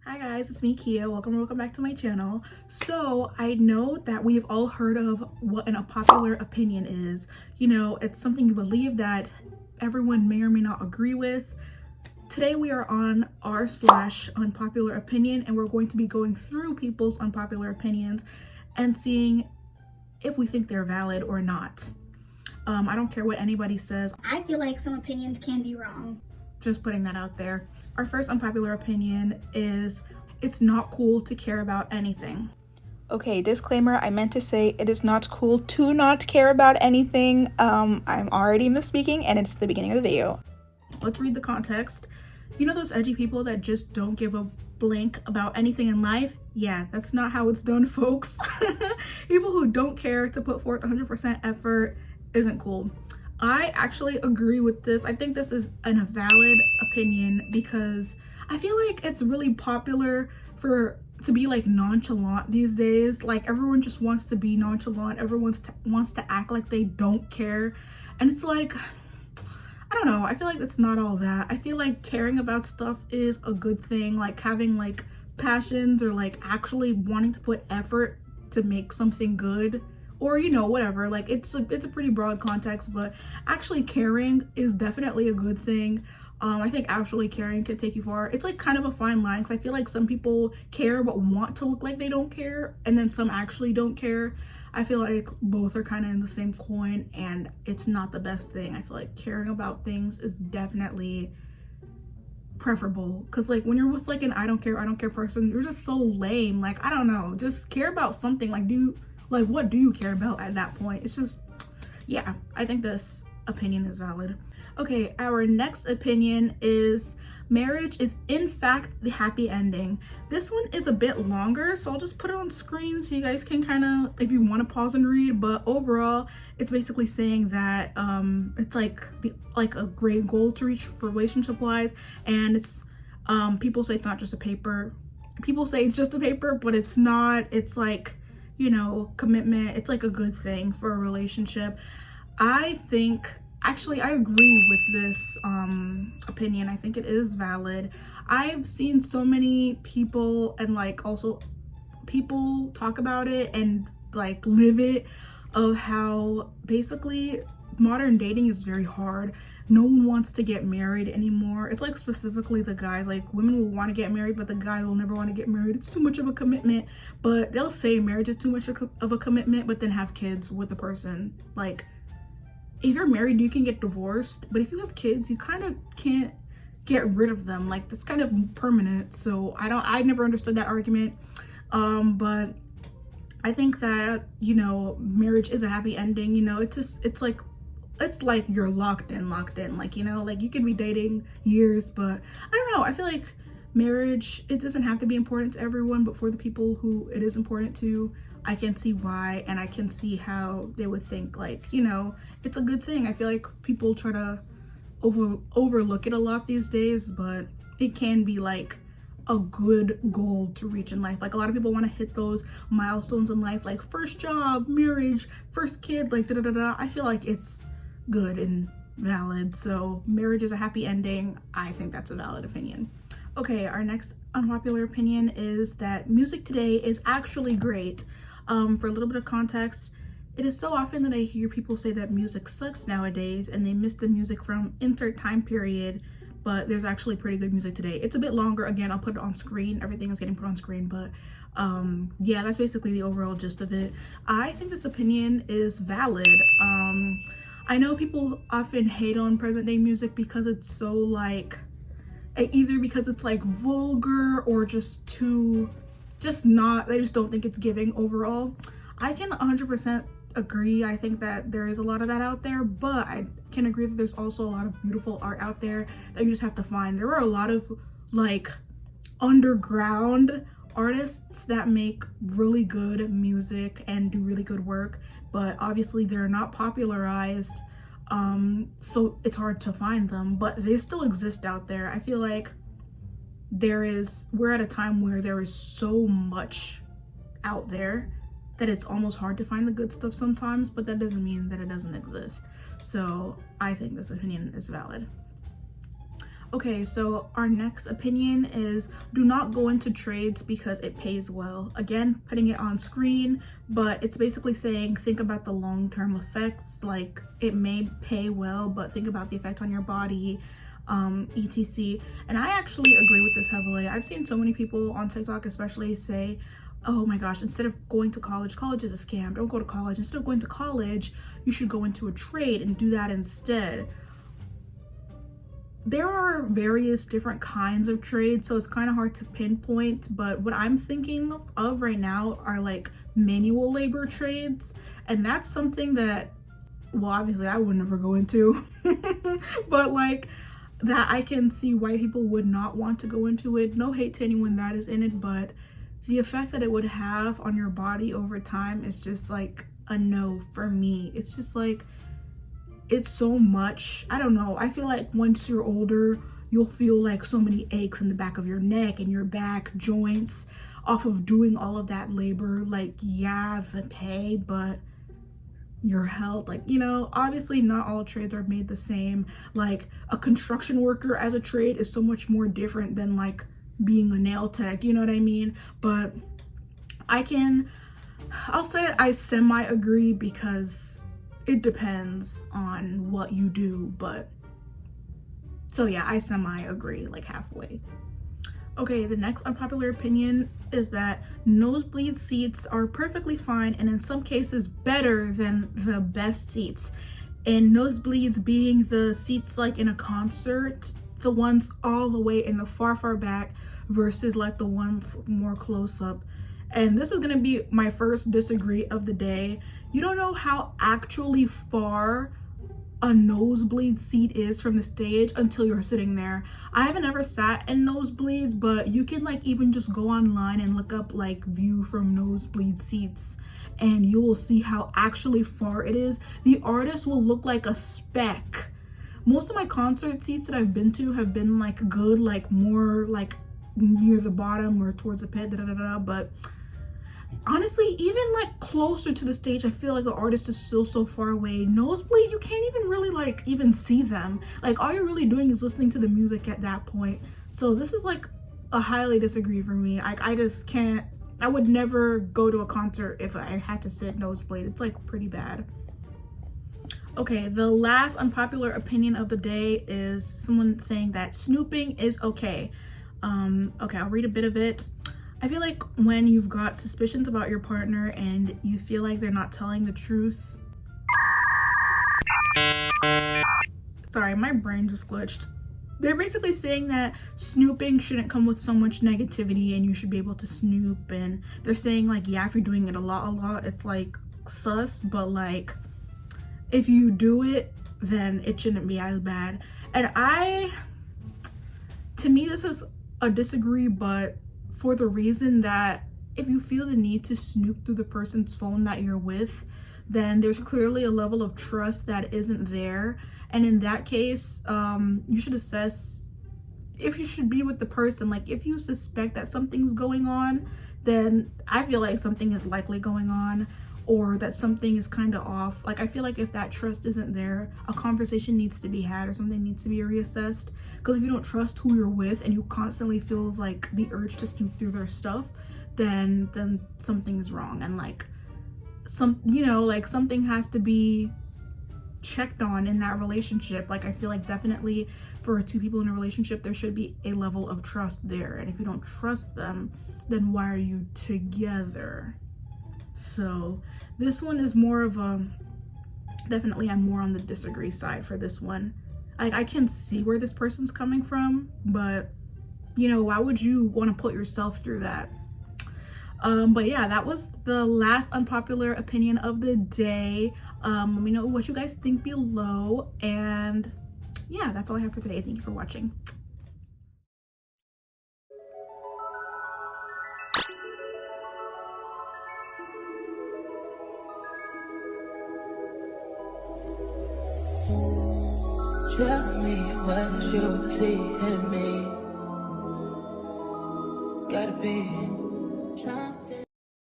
Hi guys, it's me Kia. Welcome back to my channel. So I know that we've all heard of what an unpopular opinion is. You know, it's something you believe that everyone may or may not agree with. Today we are on r/unpopular opinion, and we're going to be going through people's unpopular opinions and seeing if we think they're valid or not. I don't care what anybody says. I feel like some opinions can be wrong. Just putting that out there. Our first unpopular opinion is it's not cool to care about anything. Okay, disclaimer, I meant to say it is not cool to not care about anything. I'm already misspeaking and it's the beginning of the video. Let's read the context. You know those edgy people that just don't give a blank about anything in life? Yeah, that's not how it's done, folks. People who don't care to put forth 100% effort isn't cool. I actually agree with this. I think this is a valid opinion because I feel like it's really popular to be like nonchalant these days. Like everyone just wants to be nonchalant. Everyone wants to act like they don't care. And it's like, I don't know. I feel like it's not all that. I feel like caring about stuff is a good thing. Like having like passions or like actually wanting to put effort to make something good, or you know, whatever. Like it's a pretty broad context, but actually caring is definitely a good thing. I think actually caring can take you far. It's like kind of a fine line because I feel like some people care but want to look like they don't care, and then some actually don't care. I feel like both are kind of in the same coin, and it's not the best thing. I feel like caring about things is definitely preferable, because like when you're with like an I don't care person, you're just so lame. Like I don't know, just care about something. Like what do you care about at that point? It's just, yeah, I think this opinion is valid. Okay, our next opinion is marriage is in fact the happy ending. This one is a bit longer, so I'll just put it on screen so you guys can kind of, if you want to pause and read. But overall, it's basically saying that it's like a great goal to reach for relationship wise, and it's people say it's not just a paper. People say it's just a paper, but it's not. It's like, you know, commitment. It's like a good thing for a relationship. I think, actually, I agree with this opinion. I think it is valid. I've seen so many people and like also people talk about it and like live it, of how basically modern dating is very hard. No one wants to get married anymore. It's like specifically the guys, like women will want to get married, but the guy will never want to get married. It's too much of a commitment. But they'll say marriage is too much of a commitment, but then have kids with the person. Like, if you're married, you can get divorced, but if you have kids, you kind of can't get rid of them. Like that's kind of permanent. So I never understood that argument. But I think that, you know, marriage is a happy ending. You know, it's like you're locked in. Like, you know, like you can be dating years, but I don't know. I feel like marriage, it doesn't have to be important to everyone, but for the people who it is important to, I can see why, and I can see how they would think, like, you know, it's a good thing. I feel like people try to overlook it a lot these days, but it can be like a good goal to reach in life. Like a lot of people want to hit those milestones in life, like first job, marriage, first kid, like da da da da. I feel like it's good and valid. So marriage is a happy ending. I think that's a valid opinion. Okay, our next unpopular opinion is that music today is actually great. For a little bit of context, it is so often that I hear people say that music sucks nowadays and they miss the music from insert time period, but there's actually pretty good music today. It's a bit longer. Again, I'll put it on screen. Everything is getting put on screen, but yeah, that's basically the overall gist of it. I think this opinion is valid. I know people often hate on present day music because it's so like, either because it's like vulgar or just too, they just don't think it's giving overall. I can 100% agree. I think that there is a lot of that out there, but I can agree that there's also a lot of beautiful art out there that you just have to find. There are a lot of like underground artists that make really good music and do really good work, but obviously they're not popularized, so it's hard to find them, but they still exist out there. I feel like we're at a time where there is so much out there that it's almost hard to find the good stuff sometimes, but that doesn't mean that it doesn't exist. So I think this opinion is valid. Okay, so our next opinion is do not go into trades because it pays well. Again, putting it on screen, but it's basically saying think about the long-term effects. Like, it may pay well, but think about the effect on your body, etc. And I actually agree with this heavily. I've seen so many people on TikTok especially say, oh my gosh, instead of going to college, college is a scam, don't go to college. Instead of going to college, you should go into a trade and do that instead. There are various different kinds of trades, so it's kind of hard to pinpoint, but what I'm thinking of right now are like manual labor trades, and that's something that, well, obviously I would never go into, but like that I can see why people would not want to go into it. No hate to anyone that is in it, but the effect that it would have on your body over time is just like a no for me. It's just like, it's so much. I don't know. I feel like once you're older, you'll feel like so many aches in the back of your neck and your back joints off of doing all of that labor. Like, yeah, the pay, but your health, like, you know, obviously not all trades are made the same. Like, a construction worker as a trade is so much more different than like being a nail tech, you know what I mean? But I'll say I semi agree because it depends on what you do, but so yeah, I semi agree, like halfway. Okay, the next unpopular opinion is that nosebleed seats are perfectly fine and in some cases better than the best seats. And nosebleeds being the seats like in a concert, the ones all the way in the far back versus like the ones more close up. And this is gonna be my first disagree of the day. You don't know how actually far a nosebleed seat is from the stage until you're sitting there. I haven't ever sat in nosebleeds, but you can like even just go online and look up like view from nosebleed seats and you will see how actually far it is. The artist will look like a speck. Most of my concert seats that I've been to have been like good, like more like near the bottom or towards the pit, but honestly, even like closer to the stage, I feel like the artist is still so far away. Nosebleed, you can't even really like even see them. Like, all you're really doing is listening to the music at that point. So this is like a highly disagree for me. I just can't. I would never go to a concert if I had to sit nosebleed. It's like pretty bad. Okay, the last unpopular opinion of the day is someone saying that snooping is okay. Okay, I'll read a bit of it. I feel like when you've got suspicions about your partner and you feel like they're not telling the truth. Sorry, my brain just glitched. They're basically saying that snooping shouldn't come with so much negativity and you should be able to snoop. And they're saying like, yeah, if you're doing it a lot, it's like sus, but like if you do it, then it shouldn't be as bad. And to me, this is a disagree, but for the reason that if you feel the need to snoop through the person's phone that you're with, then there's clearly a level of trust that isn't there. And in that case, you should assess if you should be with the person. Like, if you suspect that something's going on, then I feel like something is likely going on, or that something is kind of off. Like, I feel like if that trust isn't there, a conversation needs to be had or something needs to be reassessed. Because if you don't trust who you're with and you constantly feel like the urge to snoop through their stuff, then something's wrong. And like something has to be checked on in that relationship. Like, I feel like definitely for two people in a relationship, there should be a level of trust there. And if you don't trust them, then why are you together? So this one is more of a, definitely I'm more on the disagree side for this one. I can see where this person's coming from, but you know, why would you want to put yourself through that? But yeah, that was the last unpopular opinion of the day. Let me know what you guys think below, and yeah, that's all I have for today. Thank you for watching. Tell me what you see in me. Gotta be